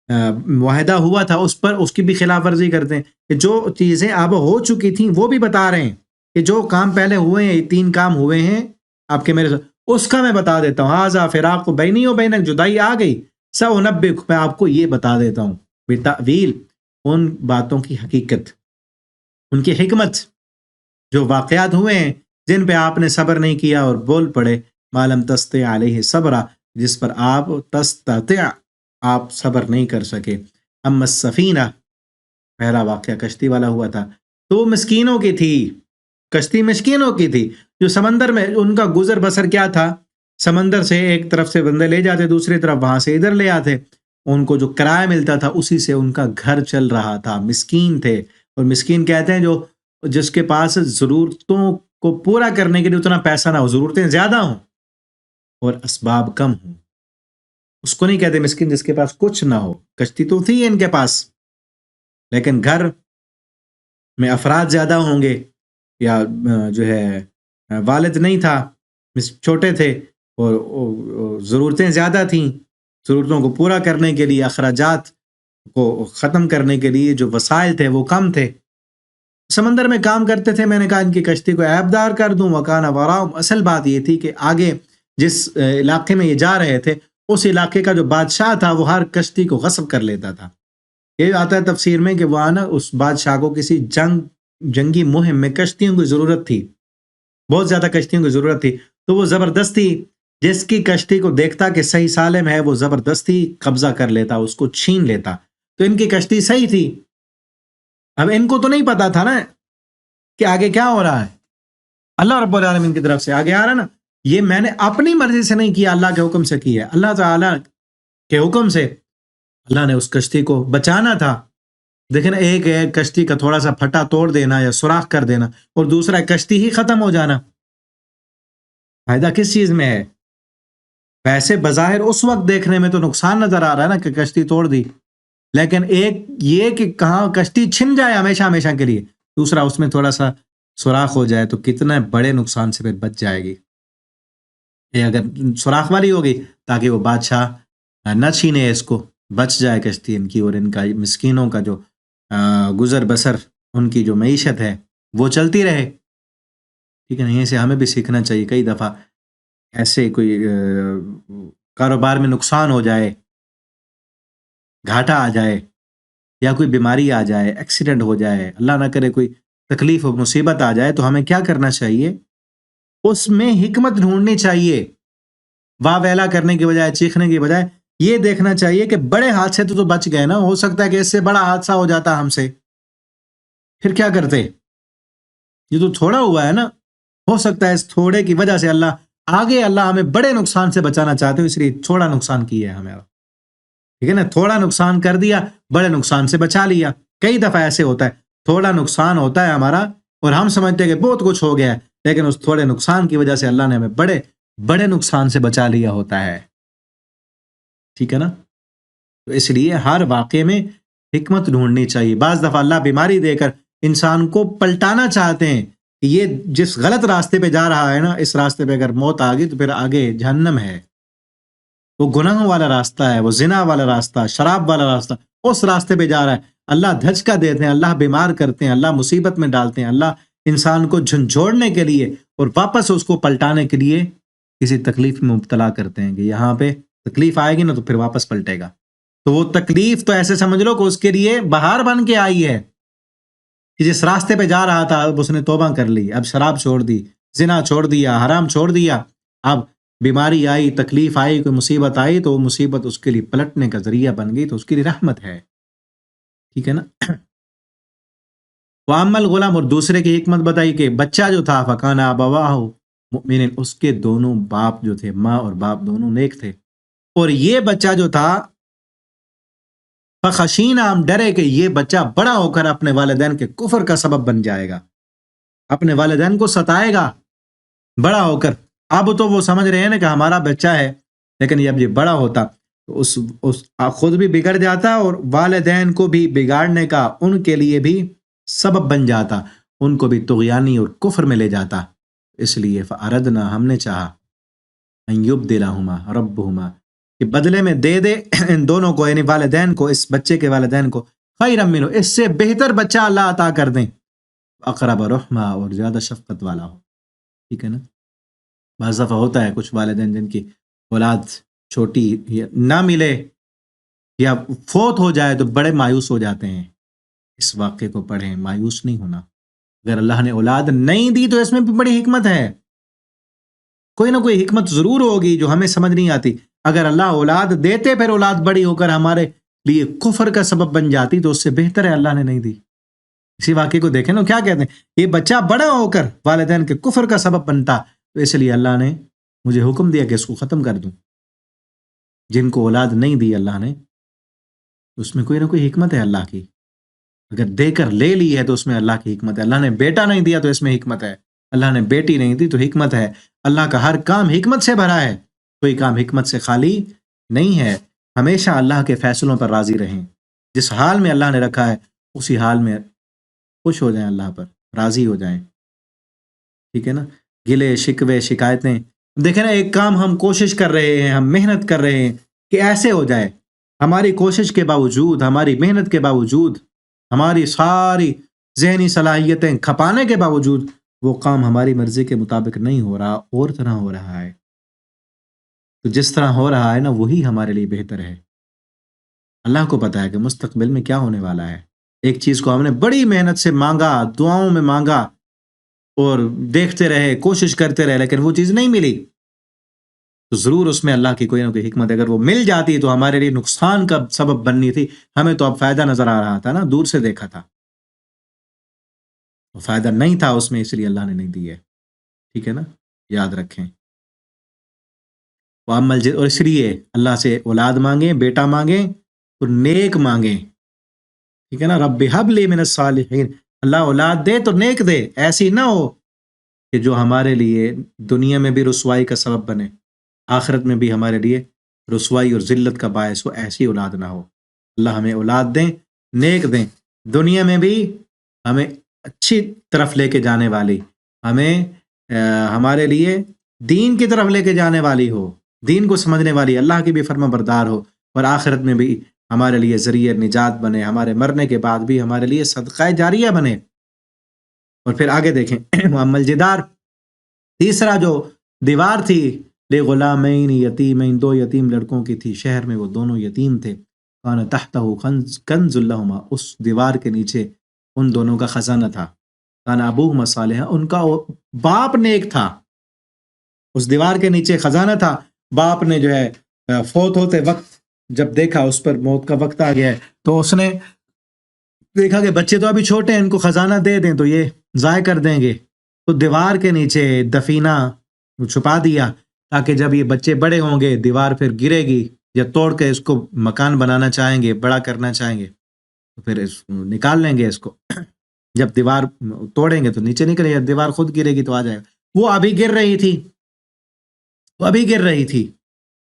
معاہدہ ہوا تھا اس پر اس کی بھی خلاف ورزی کرتے ہیں، کہ جو چیزیں اب ہو چکی تھیں وہ بھی بتا رہے ہیں کہ جو کام پہلے ہوئے ہیں، 3 کام ہوئے ہیں آپ کے میرے ساتھ، اس کا میں بتا دیتا ہوں، حاذا فراق بینی و بینک، جدائی آ گئی، سأنبئک، میں آپ کو یہ بتا دیتا ہوں، بتأویل، ان باتوں کی حقیقت، ان کی حکمت، جو واقعات ہوئے ہیں جن پہ آپ نے صبر نہیں کیا اور بول پڑے، ما لم تستطع علیہ صبرا، جس پر آپ صبر نہیں کر سکے۔ اما السفینہ، پہلا واقعہ کشتی والا ہوا تھا، تو وہ مسکینوں کی تھی، کشتی مسکینوں کی تھی، جو سمندر میں ان کا گزر بسر کیا تھا، سمندر سے ایک طرف سے بندے لے جاتے، دوسری طرف وہاں سے ادھر لے آتے، ان کو جو کرایہ ملتا تھا اسی سے ان کا گھر چل رہا تھا، مسکین تھے، اور مسکین کہتے ہیں جو جس کے پاس ضرورتوں کو پورا کرنے کے لیے اتنا پیسہ نہ ہو، ضرورتیں زیادہ ہوں اور اسباب کم ہوں، اس کو نہیں کہتے مسکین جس کے پاس کچھ نہ ہو، کشتی تو تھی ان کے پاس، لیکن گھر میں افراد زیادہ ہوں گے، یا جو ہے والد نہیں تھا، چھوٹے تھے، اور ضرورتیں زیادہ تھیں، ضرورتوں کو پورا کرنے کے لیے، اخراجات کو ختم کرنے کے لیے جو وسائل تھے وہ کم تھے، سمندر میں کام کرتے تھے، میں نے کہا ان کی کشتی کو عیبدار کر دوں، وکانا وراءہم، اصل بات یہ تھی کہ آگے جس علاقے میں یہ جا رہے تھے اس علاقے کا جو بادشاہ تھا وہ ہر کشتی کو غصب کر لیتا تھا، یہ آتا ہے تفسیر میں کہ وہاں نا اس بادشاہ کو کسی جنگی مہم میں کشتیوں کی ضرورت تھی، بہت زیادہ کشتیوں کی ضرورت تھی، تو وہ زبردستی جس کی کشتی کو دیکھتا کہ صحیح سالم ہے وہ زبردستی قبضہ کر لیتا، اس کو چھین لیتا، تو ان کی کشتی صحیح تھی، اب ان کو تو نہیں پتا تھا نا کہ آگے کیا ہو رہا ہے، اللہ رب العالمین کی طرف سے آگے آ رہا نا، یہ میں نے اپنی مرضی سے نہیں کیا، اللہ کے حکم سے کیا، اللہ تعالیٰ کے حکم سے اللہ نے اس کشتی کو بچانا تھا، دیکھیں نا، ایک کشتی کا تھوڑا سا پھٹا توڑ دینا یا سوراخ کر دینا اور دوسرا کشتی ہی ختم ہو جانا، فائدہ کس چیز میں ہے؟ ویسے بظاہر اس وقت دیکھنے میں تو نقصان نظر آ رہا ہے نا کہ کشتی توڑ دی، لیکن ایک یہ کہ کہاں کشتی چھن جائے ہمیشہ ہمیشہ کے لیے، دوسرا اس میں تھوڑا سا سوراخ ہو جائے تو کتنے بڑے نقصان سے پھر بچ جائے گی، یہ اگر سوراخ والی ہوگی تاکہ وہ بادشاہ نہ چھینے اس کو، بچ جائے کشتی ان کی، اور ان کا مسکینوں کا جو گزر بسر، ان کی جو معیشت ہے وہ چلتی رہے، ٹھیک ہے نا، یہیں سے ہمیں بھی سیکھنا چاہیے، کئی دفعہ ایسے کوئی کاروبار میں نقصان ہو جائے، گھاٹا آ جائے، یا کوئی بیماری آ جائے، ایکسیڈنٹ ہو جائے، اللہ نہ کرے کوئی تکلیف و مصیبت آ جائے، تو ہمیں کیا کرنا چاہیے؟ اس میں حکمت ڈھونڈنی چاہیے، واہ ویلا کرنے کی بجائے، چیخنے کی بجائے یہ دیکھنا چاہیے کہ بڑے حادثے تو بچ گئے نا، ہو سکتا ہے کہ اس سے بڑا حادثہ ہو جاتا ہم سے، پھر کیا کرتے؟ یہ تو تھوڑا ہوا ہے نا، ہو سکتا ہے اس تھوڑے کی وجہ سے اللہ ہمیں بڑے نقصان سے بچانا چاہتے ہو، اس لیے تھوڑا نقصان کیا ہے ہمیں، ٹھیک ہے نا، تھوڑا نقصان کر دیا، بڑے نقصان سے بچا لیا۔ کئی دفعہ ایسے ہوتا ہے، تھوڑا نقصان ہوتا ہے ہمارا اور ہم سمجھتے ہیں کہ بہت کچھ ہو گیا ہے، لیکن اس تھوڑے نقصان کی وجہ سے اللہ نے ہمیں بڑے بڑے نقصان سے بچا لیا ہوتا ہے، ٹھیک ہے نا۔ تو اس لیے ہر واقعے میں حکمت ڈھونڈنی چاہیے۔ بعض دفعہ اللہ بیماری دے کر انسان کو پلٹانا چاہتے ہیں کہ یہ جس غلط راستے پہ جا رہا ہے نا، اس راستے پہ اگر موت آ گئی تو پھر آگے جہنم ہے، وہ گناہ والا راستہ ہے، وہ زنا والا راستہ، شراب والا راستہ، اس راستے پہ جا رہا ہے۔ اللہ دھچکا دیتے ہیں، اللہ بیمار کرتے ہیں، اللہ مصیبت میں ڈالتے ہیں، اللہ انسان کو جھنجھوڑنے کے لیے اور واپس اس کو پلٹانے کے لیے کسی تکلیف میں مبتلا کرتے ہیں کہ یہاں پہ تکلیف آئے گی نا تو پھر واپس پلٹے گا۔ تو وہ تکلیف تو ایسے سمجھ لو کہ اس کے لیے بہار بن کے آئی ہے، کہ جس راستے پہ جا رہا تھا اب اس نے توبہ کر لی، اب شراب چھوڑ دی، زنا چھوڑ دیا، حرام چھوڑ دیا، اب بیماری آئی، تکلیف آئی، کوئی مصیبت آئی تو وہ مصیبت اس کے لیے پلٹنے کا ذریعہ بن گئی، تو اس کے لیے رحمت ہے، ٹھیک ہے نا۔ وَأَمَّا الْغُلَامُ، اور دوسرے کی حکمت بتائی کہ بچہ جو تھا فَكَانَ أَبَوَاهُ مُؤْمِنِينَ، اس کے دونوں باپ جو تھے، ماں اور باپ دونوں نیک تھے، اور یہ بچہ جو تھا فَخَشِينَا، ہم ڈرے کہ یہ بچہ بڑا ہو کر اپنے والدین کے کفر کا سبب بن جائے گا، اپنے والدین کو ستائے گا بڑا ہو کر۔ اب تو وہ سمجھ رہے ہیں نا کہ ہمارا بچہ ہے، لیکن جب یہ بڑا ہوتا تو اس خود بھی بگڑ جاتا اور والدین کو بھی بگاڑنے کا ان کے لیے بھی سبب بن جاتا، ان کو بھی طغیانی اور کفر میں لے جاتا۔ اس لیے فَأَرَدْنَا، ہم نے چاہا، أَن يُبْدِلَهُمَا رَبُّهُمَا، کہ بدلے میں دے دے ان دونوں کو، یعنی والدین کو، اس بچے کے والدین کو، خَيْرًا مِّنْهُ، اس سے بہتر بچہ اللہ عطا کر دیں، اقرب رحمہ، اور زیادہ شفقت والا ہو، ٹھیک ہے نا۔ بعض دفعہ ہوتا ہے کچھ والدین جن کی اولاد چھوٹی نہ ملے یا فوت ہو جائے تو بڑے مایوس ہو جاتے ہیں۔ اس واقعے کو پڑھیں، مایوس نہیں ہونا۔ اگر اللہ نے اولاد نہیں دی تو اس میں بھی بڑی حکمت ہے، کوئی نہ کوئی حکمت ضرور ہوگی جو ہمیں سمجھ نہیں آتی۔ اگر اللہ اولاد دیتے پھر اولاد بڑی ہو کر ہمارے لیے کفر کا سبب بن جاتی تو اس سے بہتر ہے اللہ نے نہیں دی۔ اسی واقعے کو دیکھیں نا، کیا کہتے ہیں، یہ بچہ بڑا ہو کر والدین کے کفر کا سبب بنتا، تو اس لیے اللہ نے مجھے حکم دیا کہ اس کو ختم کر دوں۔ جن کو اولاد نہیں دی اللہ نے، اس میں کوئی نہ کوئی حکمت ہے اللہ کی، اگر دے کر لے لی ہے تو اس میں اللہ کی حکمت ہے۔ اللہ نے بیٹا نہیں دیا تو اس میں حکمت ہے، اللہ نے بیٹی نہیں دی تو حکمت ہے۔ اللہ کا ہر کام حکمت سے بھرا ہے، کوئی کام حکمت سے خالی نہیں ہے۔ ہمیشہ اللہ کے فیصلوں پر راضی رہیں، جس حال میں اللہ نے رکھا ہے اسی حال میں خوش ہو جائیں، اللہ پر راضی ہو جائیں، ٹھیک ہے نا۔ گلے شکوے شکایتیں، دیکھیں نا، ایک کام ہم کوشش کر رہے ہیں، ہم محنت کر رہے ہیں کہ ایسے ہو جائے، ہماری کوشش کے باوجود، ہماری محنت کے باوجود، ہماری ساری ذہنی صلاحیتیں کھپانے کے باوجود وہ کام ہماری مرضی کے مطابق نہیں ہو رہا، اور طرح ہو رہا ہے، تو جس طرح ہو رہا ہے نا وہی ہمارے لیے بہتر ہے۔ اللہ کو پتا ہے کہ مستقبل میں کیا ہونے والا ہے۔ ایک چیز کو ہم نے بڑی محنت سے مانگا، دعاؤں میں مانگا اور دیکھتے رہے، کوشش کرتے رہے، لیکن وہ چیز نہیں ملی، تو ضرور اس میں اللہ کی کوئی نہ کوئی حکمت ہے۔ اگر وہ مل جاتی تو ہمارے لیے نقصان کا سبب بننی تھی، ہمیں تو اب فائدہ نظر آ رہا تھا نا، دور سے دیکھا تھا، فائدہ نہیں تھا اس میں، اس لیے اللہ نے نہیں دی ہے، ٹھیک ہے نا، یاد رکھیں۔ وہ عمل، اور اس لیے اللہ سے اولاد مانگیں، بیٹا مانگیں اور نیک مانگیں، ٹھیک ہے نا۔ رب ہب لی من الصالحین، اللہ اولاد دے تو نیک دے، ایسی نہ ہو کہ جو ہمارے لیے دنیا میں بھی رسوائی کا سبب بنے، آخرت میں بھی ہمارے لیے رسوائی اور ذلت کا باعث ہو، ایسی اولاد نہ ہو۔ اللہ ہمیں اولاد دیں، نیک دیں، دنیا میں بھی ہمیں اچھی طرف لے کے جانے والی، ہمیں ہمارے لیے دین کی طرف لے کے جانے والی ہو، دین کو سمجھنے والی، اللہ کی بھی فرما بردار ہو، اور آخرت میں بھی ہمارے لیے ذریعہ نجات بنے، ہمارے مرنے کے بعد بھی ہمارے لیے صدقہ جاریہ بنے۔ اور پھر آگے دیکھیں، معمل جدار، تیسرا جو دیوار تھی، لغلامین یتیمین، دو یتیم لڑکوں کی تھی، شہر میں وہ دونوں یتیم تھے، کان تحتہ کنز لہما، اس دیوار کے نیچے ان دونوں کا خزانہ تھا، کان ابوہما صالحا، ان کا باپ نیک تھا، اس دیوار کے نیچے خزانہ تھا، باپ نے جو ہے فوت ہوتے وقت جب دیکھا اس پر موت کا وقت آ گیا ہے تو اس نے دیکھا کہ بچے تو ابھی چھوٹے ہیں، ان کو خزانہ دے دیں تو یہ ضائع کر دیں گے، تو دیوار کے نیچے دفینہ چھپا دیا تاکہ جب یہ بچے بڑے ہوں گے دیوار پھر گرے گی یا توڑ کے اس کو مکان بنانا چاہیں گے، بڑا کرنا چاہیں گے تو پھر نکال لیں گے اس کو جب دیوار توڑیں گے تو نیچے نکلے گا، دیوار خود گرے گی تو آ جائے گا۔ وہ ابھی گر رہی تھی،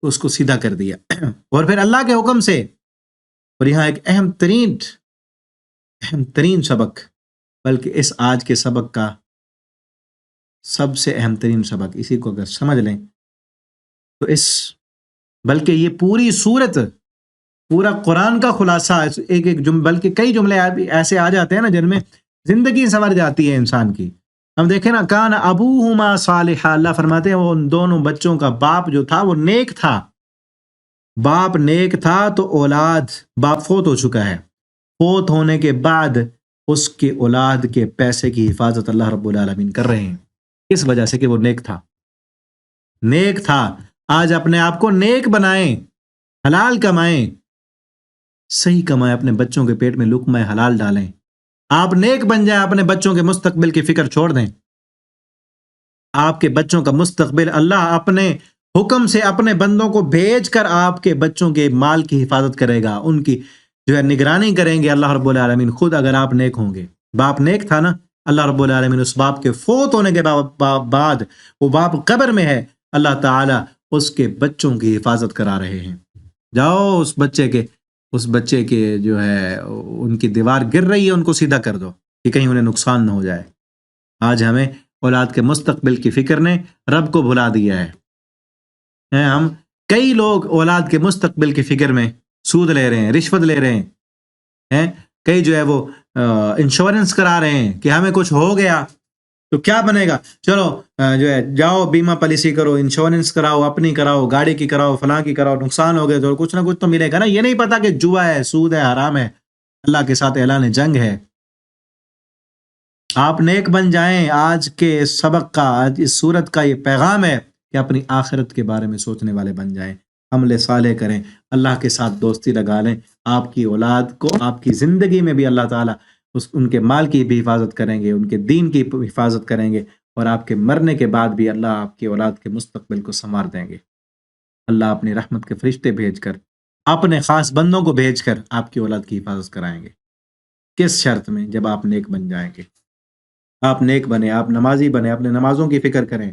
تو اس کو سیدھا کر دیا اور پھر اللہ کے حکم سے۔ اور یہاں ایک اہم ترین سبق، بلکہ اس آج کے سبق کا سب سے اہم ترین سبق، اسی کو اگر سمجھ لیں تو بلکہ یہ پوری سورت، پورا قرآن کا خلاصہ ایک بلکہ کئی جملے ایسے آ جاتے ہیں نا جن میں زندگی سنور جاتی ہے انسان کی۔ ہم دیکھیں نا، کان ابوہما صالحا، اللہ فرماتے ہیں وہ ان دونوں بچوں کا باپ جو تھا وہ نیک تھا۔ باپ نیک تھا تو باپ فوت ہو چکا ہے، فوت ہونے کے بعد اس کے اولاد کے پیسے کی حفاظت اللہ رب العالمین کر رہے ہیں، اس وجہ سے کہ وہ نیک تھا۔ آج اپنے آپ کو نیک بنائیں، حلال کمائیں، صحیح کمائیں، اپنے بچوں کے پیٹ میں لقمہ حلال ڈالیں۔ آپ نیک بن جائیں، اپنے بچوں کے مستقبل کی فکر چھوڑ دیں۔ آپ کے بچوں کا مستقبل اللہ اپنے حکم سے اپنے بندوں کو بھیج کر آپ کے بچوں کے مال کی حفاظت کرے گا، ان کی جو ہے نگرانی کریں گے اللہ رب العالمین خود، اگر آپ نیک ہوں گے۔ باپ نیک تھا نا، اللہ رب العالمین اس باپ کے فوت ہونے کے بعد وہ باپ قبر میں ہے، اللہ تعالی اس کے بچوں کی حفاظت کرا رہے ہیں۔ جاؤ اس بچے کے جو ہے ان کی دیوار گر رہی ہے، ان کو سیدھا کر دو کہ کہیں انہیں نقصان نہ ہو جائے۔ آج ہمیں اولاد کے مستقبل کی فکر نے رب کو بھلا دیا ہے۔ ہم کئی لوگ اولاد کے مستقبل کی فکر میں سود لے رہے ہیں، رشوت لے رہے ہیں، کئی جو ہے وہ انشورنس کرا رہے ہیں کہ ہمیں کچھ ہو گیا تو کیا بنے گا، چلو جو ہے جاؤ بیمہ پالیسی کرو، انشورنس کراؤ، اپنی کراؤ، گاڑی کی کراؤ، فلاں کی کراؤ، نقصان ہو گئے تو کچھ نہ کچھ تو ملے گا نا۔ یہ نہیں پتا کہ جوا ہے، سود ہے، حرام ہے، اللہ کے ساتھ اعلان جنگ ہے۔ آپ نیک بن جائیں۔ آج کے سبق کا، آج اس سورت کا یہ پیغام ہے کہ اپنی آخرت کے بارے میں سوچنے والے بن جائیں، عمل صالح کریں، اللہ کے ساتھ دوستی لگا لیں۔ آپ کی اولاد کو آپ کی زندگی میں بھی اللہ تعالیٰ ان کے مال کی بھی حفاظت کریں گے، ان کے دین کی حفاظت کریں گے، اور آپ کے مرنے کے بعد بھی اللہ آپ کی اولاد کے مستقبل کو سنوار دیں گے۔ اللہ اپنی رحمت کے فرشتے بھیج کر، اپنے خاص بندوں کو بھیج کر آپ کی اولاد کی حفاظت کرائیں گے۔ کس شرط میں؟ جب آپ نیک بن جائیں گے۔ آپ نیک بنے، آپ نمازی بنے، اپنے نمازوں کی فکر کریں،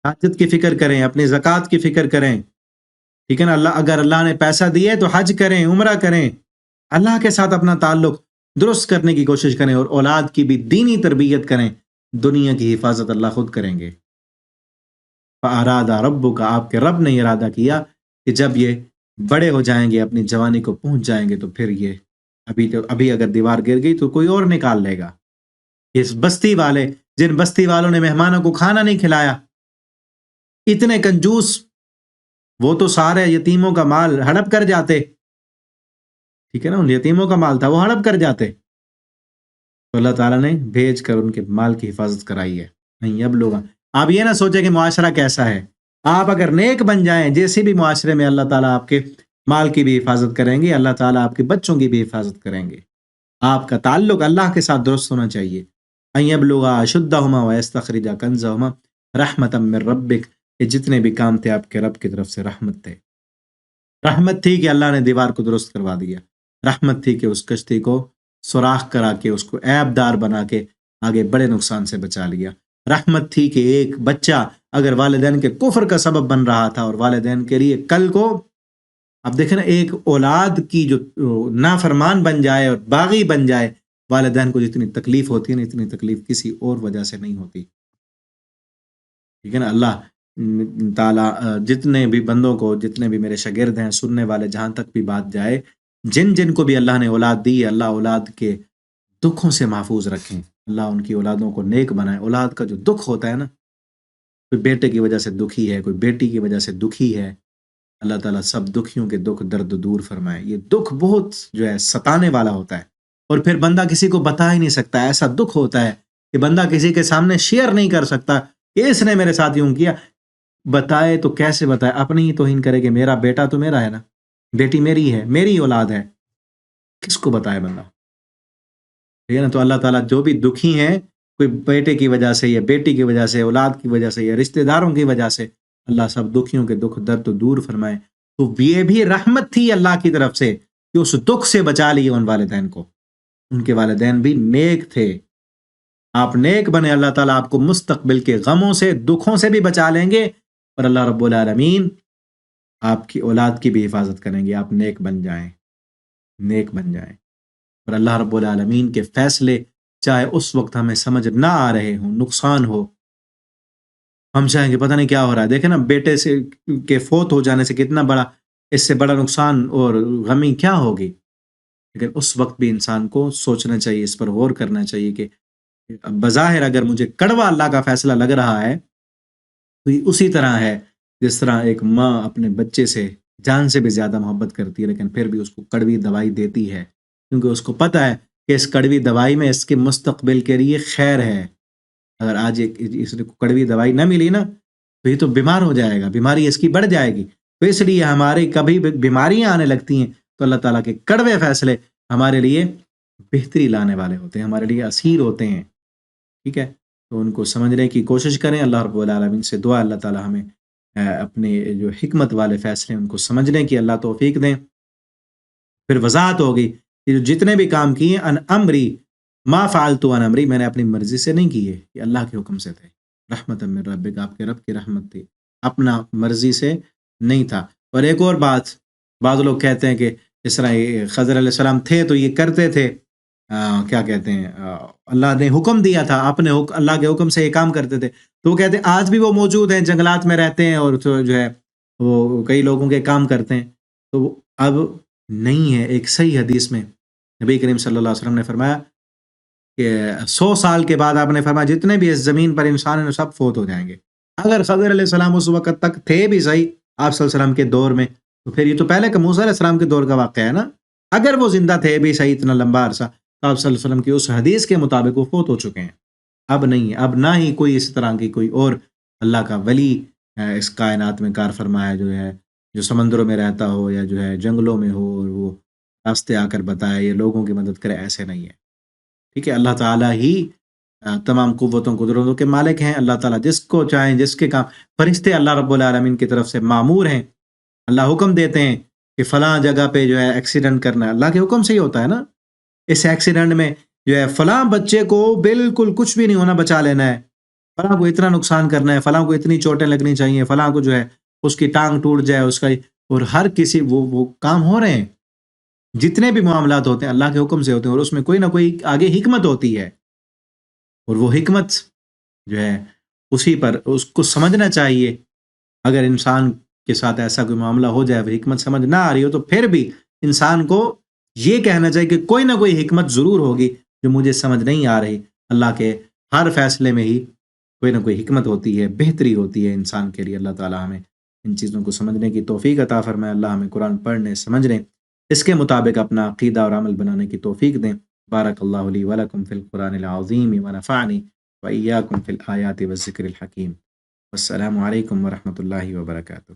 حاجت کی فکر کریں، اپنی زکوٰۃ کی فکر کریں، ٹھیک ہے نا۔ اگر اللہ نے پیسہ دیے تو حج کریں، عمرہ کریں، اللہ کے ساتھ اپنا تعلق درست کرنے کی کوشش کریں، اور اولاد کی بھی دینی تربیت کریں۔ دنیا کی حفاظت اللہ خود کریں گے۔ فَأَرَادَ رَبُّكَ، آپ کے رب نے ارادہ کیا کہ جب یہ بڑے ہو جائیں گے، اپنی جوانی کو پہنچ جائیں گے، تو پھر یہ ابھی اگر دیوار گر گئی تو کوئی اور نکال لے گا۔ اس بستی والے، جن بستی والوں نے مہمانوں کو کھانا نہیں کھلایا، اتنے کنجوس، وہ تو سارے یتیموں کا مال ہڑپ کر جاتے، ٹھیک ہے نا، ان یتیموں کا مال تھا، وہ ہڑپ کر جاتے، تو اللہ تعالیٰ نے بھیج کر ان کے مال کی حفاظت کرائی ہے۔ نہیں اب لوگ، آپ یہ نہ سوچیں کہ معاشرہ کیسا ہے، آپ اگر نیک بن جائیں جیسے بھی معاشرے میں، اللہ تعالیٰ آپ کے مال کی بھی حفاظت کریں گے، اللہ تعالیٰ آپ کے بچوں کی بھی حفاظت کریں گے۔ آپ کا تعلق اللہ کے ساتھ درست ہونا چاہیے۔ ان یبلغا اشدہما ویستخرجا کنزہما رحمتا من ربک، یہ جتنے بھی کام تھے آپ کے رب کی طرف سے رحمت تھے۔ رحمت تھی کہ اللہ نے دیوار کو درست کروا دیا، رحمت تھی کہ اس کشتی کو سوراخ کرا کے اس کو عیب دار بنا کے آگے بڑے نقصان سے بچا لیا، رحمت تھی کہ ایک بچہ اگر والدین کے کفر کا سبب بن رہا تھا، اور والدین کے لیے کل کو، اب دیکھیں نا، ایک اولاد کی جو نافرمان بن جائے اور باغی بن جائے، والدین کو جتنی تکلیف ہوتی ہے نا، اتنی تکلیف کسی اور وجہ سے نہیں ہوتی، ٹھیک ہے نا۔ اللہ تعالیٰ جتنے بھی بندوں کو، جتنے بھی میرے شاگرد ہیں، سننے والے، جہاں تک بھی بات جائے، جن کو بھی اللہ نے اولاد دی ہے، اللہ اولاد کے دکھوں سے محفوظ رکھیں، اللہ ان کی اولادوں کو نیک بنائے۔ اولاد کا جو دکھ ہوتا ہے نا، کوئی بیٹے کی وجہ سے دکھی ہے، کوئی بیٹی کی وجہ سے دکھی ہے، اللہ تعالیٰ سب دکھیوں کے دکھ درد دور فرمائے۔ یہ دکھ بہت جو ہے ستانے والا ہوتا ہے، اور پھر بندہ کسی کو بتا ہی نہیں سکتا، ایسا دکھ ہوتا ہے کہ بندہ کسی کے سامنے شیئر نہیں کر سکتا کہ اس نے میرے ساتھ یوں کیا۔ بتائے تو کیسے بتائے؟ اپنی ہی توہین کرے کہ میرا بیٹا تو میرا ہے نا، بیٹی میری ہے، میری اولاد ہے، کس کو بتائے بندہ؟ ٹھیک ہے نا؟ تو اللہ تعالیٰ جو بھی دکھی ہیں، کوئی بیٹے کی وجہ سے یا بیٹی کی وجہ سے، اولاد کی وجہ سے یا رشتہ داروں کی وجہ سے، اللہ سب دکھیوں کے دکھ درد دور فرمائے۔ تو یہ بھی رحمت تھی اللہ کی طرف سے کہ اس دکھ سے بچا لیے ان والدین کو۔ ان کے والدین بھی نیک تھے۔ آپ نیک بنے، اللہ تعالیٰ آپ کو مستقبل کے غموں سے، دکھوں سے بھی بچا لیں گے، اور اللہ رب العالمین آپ کی اولاد کی بھی حفاظت کریں گے۔ آپ نیک بن جائیں، نیک بن جائیں، اور اللہ رب العالمین کے فیصلے چاہے اس وقت ہمیں سمجھ نہ آ رہے ہوں، نقصان ہو، ہم چاہیں گے پتہ نہیں کیا ہو رہا ہے، دیکھیں نا بیٹے سے کے فوت ہو جانے سے کتنا بڑا، اس سے بڑا نقصان اور غمی کیا ہوگی، لیکن اس وقت بھی انسان کو سوچنا چاہیے، اس پر غور کرنا چاہیے کہ بظاہر اگر مجھے کڑوا اللہ کا فیصلہ لگ رہا ہے تو یہ اسی طرح ہے جس طرح ایک ماں اپنے بچے سے جان سے بھی زیادہ محبت کرتی ہے، لیکن پھر بھی اس کو کڑوی دوائی دیتی ہے، کیونکہ اس کو پتہ ہے کہ اس کڑوی دوائی میں اس کے مستقبل کے لیے خیر ہے۔ اگر آج اس کو کڑوی دوائی نہ ملی نا تو یہ تو بیمار ہو جائے گا، بیماری اس کی بڑھ جائے گی۔ تو اس لیے ہماری کبھی بھی بیماریاں آنے لگتی ہیں تو اللہ تعالیٰ کے کڑوے فیصلے ہمارے لیے بہتری لانے والے ہوتے ہیں، ہمارے لیے اسیر ہوتے ہیں، ٹھیک ہے؟ تو ان کو سمجھنے کی کوشش کریں۔ اللہ رب العالمین سے دعا اللہ تعالیٰ ہمیں اپنے جو حکمت والے فیصلے ان کو سمجھنے کی اللہ توفیق دیں۔ پھر وضاحت ہوگی کہ جو جتنے بھی کام کیے ان امری ما فعلت عن امری، میں نے اپنی مرضی سے نہیں کیے، یہ اللہ کے حکم سے تھے۔ رحمت من ربک، آپ کے رب کی رحمت تھی، اپنا مرضی سے نہیں تھا۔ اور ایک اور بات، بعض لوگ کہتے ہیں کہ اس طرح خضر علیہ السلام تھے تو یہ کرتے تھے، کیا کہتے ہیں، اللہ نے حکم دیا تھا، اپنے اللہ کے حکم سے یہ کام کرتے تھے، تو وہ کہتے ہیں آج بھی وہ موجود ہیں، جنگلات میں رہتے ہیں اور جو ہے وہ کئی لوگوں کے کام کرتے ہیں۔ تو اب نہیں ہے، ایک صحیح حدیث میں نبی کریم صلی اللہ علیہ وسلم نے فرمایا کہ 100 سال کے بعد آپ نے فرمایا جتنے بھی اس زمین پر انسان ہیں سب فوت ہو جائیں گے۔ اگر خضر علیہ السلام اس وقت تک تھے بھی صحیح آپ صلی اللہ علیہ وسلم کے دور میں، تو پھر یہ تو پہلے کہ موسیٰ علیہ السلام کے دور کا واقعہ ہے نا۔ اگر وہ زندہ تھے بھی صحیح اتنا لمبا عرصہ تو آپ صلی اللہ علیہ وسلم کی اس حدیث کے مطابق وہ فوت ہو چکے ہیں۔ اب نہیں ہے، اب نہ ہی کوئی اس طرح کی کوئی اور اللہ کا ولی اس کائنات میں کار فرما ہے، جو ہے جو سمندروں میں رہتا ہو یا جو ہے جنگلوں میں ہو اور وہ راستے آ کر بتائے یا لوگوں کی مدد کرے، ایسے نہیں ہے، ٹھیک ہے؟ اللہ تعالیٰ ہی تمام قوتوں قدرتوں کے مالک ہیں۔ اللہ تعالیٰ جس کو چاہیں، جس کے کام، فرشتے اللہ رب العالمین کی طرف سے معمور ہیں، اللہ حکم دیتے ہیں کہ فلاں جگہ پہ جو ہے ایکسیڈنٹ کرنا ہے، اللہ کے حکم سے ہی ہوتا ہے نا۔ اس ایکسیڈنٹ میں جو ہے فلاں بچے کو بالکل کچھ بھی نہیں ہونا، بچا لینا ہے، فلاں کو اتنا نقصان کرنا ہے، فلاں کو اتنی چوٹیں لگنی چاہیے، فلاں کو جو ہے اس کی ٹانگ ٹوٹ جائے، اس کا، اور ہر کسی وہ کام ہو رہے ہیں۔ جتنے بھی معاملات ہوتے ہیں اللہ کے حکم سے ہوتے ہیں، اور اس میں کوئی نہ کوئی آگے حکمت ہوتی ہے، اور وہ حکمت جو ہے اسی پر اس کو سمجھنا چاہیے۔ اگر انسان کے ساتھ ایسا کوئی معاملہ ہو جائے، وہ حکمت سمجھ نہ آ رہی ہو، تو پھر بھی انسان کو یہ کہنا چاہیے کہ کوئی نہ کوئی حکمت ضرور ہوگی جو مجھے سمجھ نہیں آ رہی۔ اللہ کے ہر فیصلے میں ہی کوئی نہ کوئی حکمت ہوتی ہے، بہتری ہوتی ہے انسان کے لیے۔ اللہ تعالیٰ ہمیں ان چیزوں کو سمجھنے کی توفیق عطا فرمائے۔ اللہ ہمیں قرآن پڑھنے، سمجھنے، اس کے مطابق اپنا عقیدہ اور عمل بنانے کی توفیق دیں۔ بارک اللہ لی ولکم فی القرآن العظیم ونفعنی وإیاکم فی الآیات والذکر الحکیم۔ السلام علیکم ورحمۃ اللہ وبرکاتہ۔